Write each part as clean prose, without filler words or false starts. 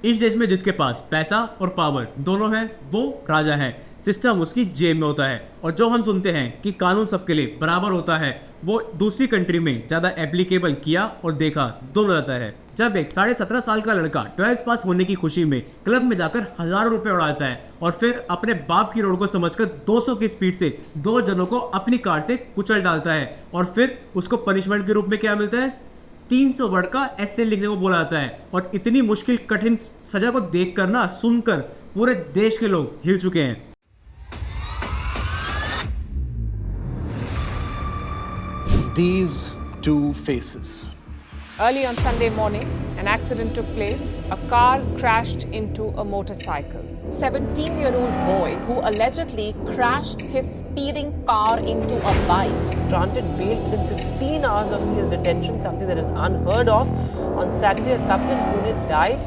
इस देश में जिसके पास पैसा और पावर दोनों है वो राजा है। सिस्टम उसकी जेब में होता है। और जो हम सुनते हैं कि कानून सबके लिए बराबर होता है, वो दूसरी कंट्री में ज्यादा एप्लीकेबल किया और देखा दोनों जाता है। जब एक 17.5 साल का लड़का 12th पास होने की खुशी में क्लब में जाकर हजारों रुपए उड़ाता है और फिर अपने बाप की रोड को समझकर 200 की स्पीड से 2 जनों को अपनी कार से कुचल डालता है और फिर उसको पनिशमेंट के रूप में क्या मिलता है? 300 वर्ड का एसे लिखने को बोला जाता है। और इतनी मुश्किल कठिन सजा को देखकर ना, सुनकर पूरे देश के लोग हिल चुके हैं। These two faces. Early on Sunday morning, an accident took place. A car crashed into a motorcycle. 17-year-old boy who allegedly crashed his speeding car into a bike. Was granted bail within 15 hours of his detention, something that is unheard of. On Saturday, a couple in Pune died.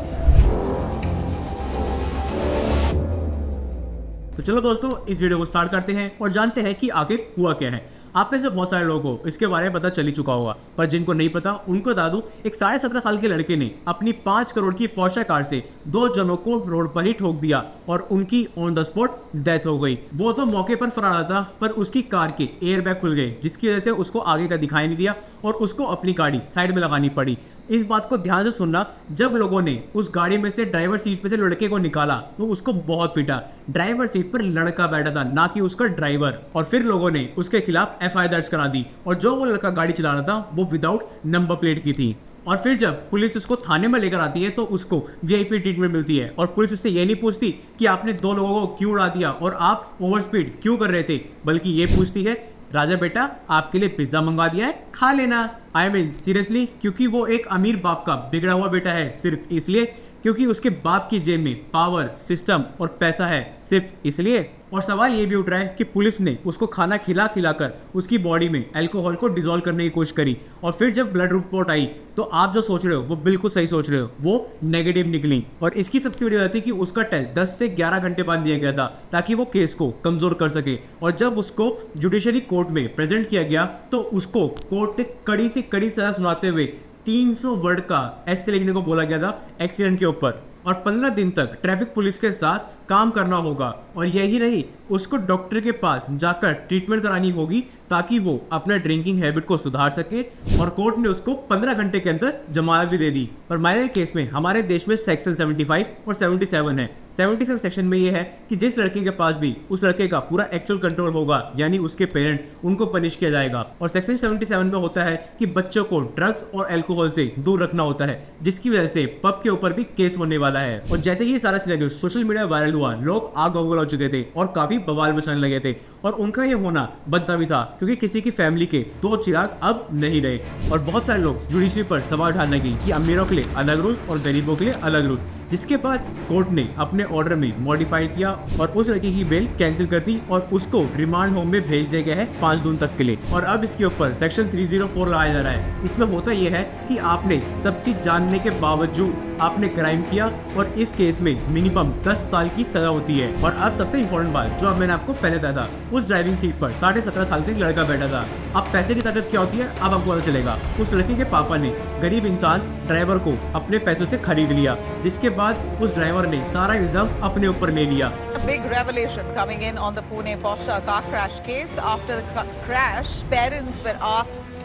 तो चलो दोस्तों, इस video को start करते हैं और जानते हैं कि आखिर हुआ क्या है। आप में से बहुत सारे लोगों को इसके बारे में पता चल ही चुका होगा, पर जिनको नहीं पता उनको बता दूं, एक 17.5 साल के लड़के ने अपनी 5 करोड़ की पोर्शे कार से 2 जनों को रोड पर ही ठोक दिया और उनकी ऑन द स्पॉट डेथ हो गई। वो तो मौके पर फरार था, पर उसकी कार के एयर बैग खुल गए, जिसकी वजह से उसको आगे का दिखाई नहीं दिया और उसको अपनी गाड़ी साइड में लगानी पड़ी। इस बात को ध्यान से सुनना, जब लोगों ने उस गाड़ी में से ड्राइवर सीट पे से लड़के को निकाला तो उसको बहुत पीटा। ड्राइवर सीट पर लड़का बैठा था, ना कि उसका ड्राइवर। और फिर लोगों ने उसके खिलाफ एफआईआर दर्ज करा दी और जो वो लड़का गाड़ी चला रहा था वो विदाउट नंबर प्लेट की थी। और फिर जब पुलिस उसको थाने में लेकर आती है तो उसको वीआईपी ट्रीटमेंट मिलती है और पुलिस उससे ये नहीं पूछती कि आपने 2 लोगों को क्यों उड़ा दिया और आप ओवर स्पीड क्यों कर रहे थे, बल्कि ये पूछती है, राजा बेटा आपके लिए पिज्जा मंगवा दिया है, खा लेना। आई मीन सीरियसली, क्योंकि वो एक अमीर बाप का बिगड़ा हुआ बेटा है, सिर्फ इसलिए क्योंकि उसके बाप की जेब में पावर, सिस्टम और पैसा है, सिर्फ इसलिए। और सवाल ये भी उठ रहा है कि पुलिस ने उसको खाना खिलाकर उसकी बॉडी में अल्कोहल को डिसॉल्व करने की कोशिश करी और फिर जब ब्लड रिपोर्ट आई तो आप जो सोच रहे हो वो बिल्कुल सही सोच रहे हो, वो नेगेटिव निकली। और इसकी सबसे बड़ी बात है कि उसका टेस्ट 10 से 11 घंटे बाद दिया गया था ताकि वो केस को कमजोर कर सके। और जब उसको जुडिशरी कोर्ट में प्रेजेंट किया गया तो उसको कोर्ट ने कड़ी से कड़ी सजा सुनाते हुए 300 वर्ड का एसे लिखने को बोला गया था एक्सीडेंट के ऊपर। और 15 दिन तक ट्रैफिक पुलिस के साथ काम करना होगा। और यही नहीं, उसको डॉक्टर के पास जाकर ट्रीटमेंट करानी होगी ताकि वो अपना ड्रिंकिंग हैबिट को सुधार सके। और कोर्ट ने उसको 15 घंटे के अंदर जमानत भी दे दी। पर माइनर केस में हमारे देश में सेक्शन 75 और 77 है। 77 सेक्शन में ये है कि जिस लड़के के पास भी उस लड़के का पूरा एक्चुअल कंट्रोल होगा, यानी उसके पेरेंट, उनको पनिश किया जाएगा। और सेक्शन 77 में होता है कि बच्चों को ड्रग्स और अल्कोहल से दूर रखना होता है, जिसकी वजह से पब के ऊपर भी केस होने वाला है। और जैसे ही सारा सिनेरियो सोशल मीडिया वायरल हुआ, लोग आग बबूल हो चुके थे और काफी बवाल मचाने लगे थे। और उनका ये होना बनता भी था क्योंकि किसी की फैमिली के 2 चिराग अब नहीं रहे। और बहुत सारे लोग जुडिशरी पर सवाल उठाने लगे कि अमीरों के लिए अलग रूल और गरीबों के लिए अलग रूल, जिसके बाद कोर्ट ने अपने ऑर्डर में मॉडिफाई किया और उस लड़की की बेल कैंसिल कर दी और उसको रिमांड होम में भेज दिया गया है 5 दिन तक के लिए। और अब इसके ऊपर सेक्शन 304 लगाया जा रहा है। इसमें होता यह है कि आपने सब चीज जानने के बावजूद आपने क्राइम किया और इस केस में मिनिमम 10 साल की सजा होती है। और अब सबसे इंपॉर्टेंट बात जो मैंने आपको पहले बताया था, उस ड्राइविंग सीट पर 17.5 साल का लड़का बैठा था। अब पैसे की ताकत क्या होती है अब आपको पता चलेगा। उस लड़के के पापा ने गरीब इंसान ड्राइवर को अपने पैसों से खरीद लिया, जिसके बाद उस ड्राइवर ने सारा इल्जाम अपने ऊपर ले लिया। A big revelation coming in on the Pune Porsche car crash case. After the crash, parents were asked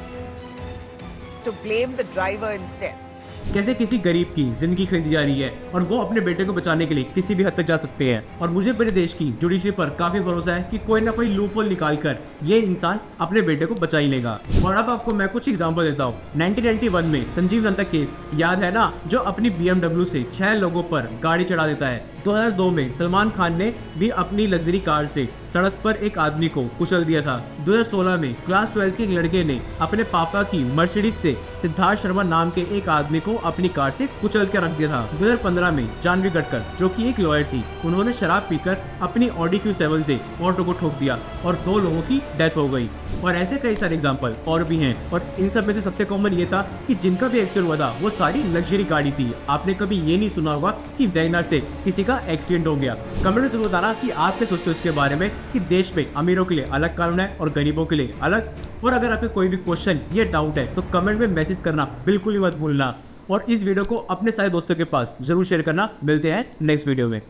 to blame the driver instead. कैसे किसी गरीब की जिंदगी खरीदी जा रही है और वो अपने बेटे को बचाने के लिए किसी भी हद तक जा सकते हैं। और मुझे मेरे देश की जुडिशरी पर काफी भरोसा है कि कोई ना कोई लूपहोल निकाल कर ये इंसान अपने बेटे को बचा ही लेगा। और अब आपको मैं कुछ एग्जांपल देता हूँ। 1991 में संजीव जनता केस याद है ना, जो अपनी BMW से 6 लोगों पर गाड़ी चढ़ा देता है। 2002 में सलमान खान ने भी अपनी लग्जरी कार से सड़क पर एक आदमी को कुचल दिया था। 2016 में क्लास 12 के एक लड़के ने अपने पापा की मर्सिडीज से सिद्धार्थ शर्मा नाम के एक आदमी को अपनी कार से कुचल के रख दिया था। 2015 में जानवी गढ़कर, जो कि एक लॉयर थी, उन्होंने शराब पीकर अपनी ऑडी Q7 से ऑटो को ठोक दिया और 2 लोगों की डेथ हो गई। और ऐसे कई सारे एग्जाम्पल और भी हैं। और इन सब में से सबसे कॉमन ये था कि जिनका भी एक्सीडेंट हुआ था वो सारी लग्जरी गाड़ी थी। आपने कभी ये नहीं सुना होगा कि वैगनर से किसी का एक्सीडेंट हो गया। कमेंट में जरूर बताना कि आप क्या सोचते हो इसके बारे में, कि देश में अमीरों के लिए अलग कानून है और गरीबों के लिए अलग। और अगर आपको कोई भी क्वेश्चन या डाउट है तो कमेंट में मैसेज करना बिल्कुल ही मत भूलना। और इस वीडियो को अपने सारे दोस्तों के पास जरूर शेयर करना। मिलते हैं नेक्स्ट वीडियो में।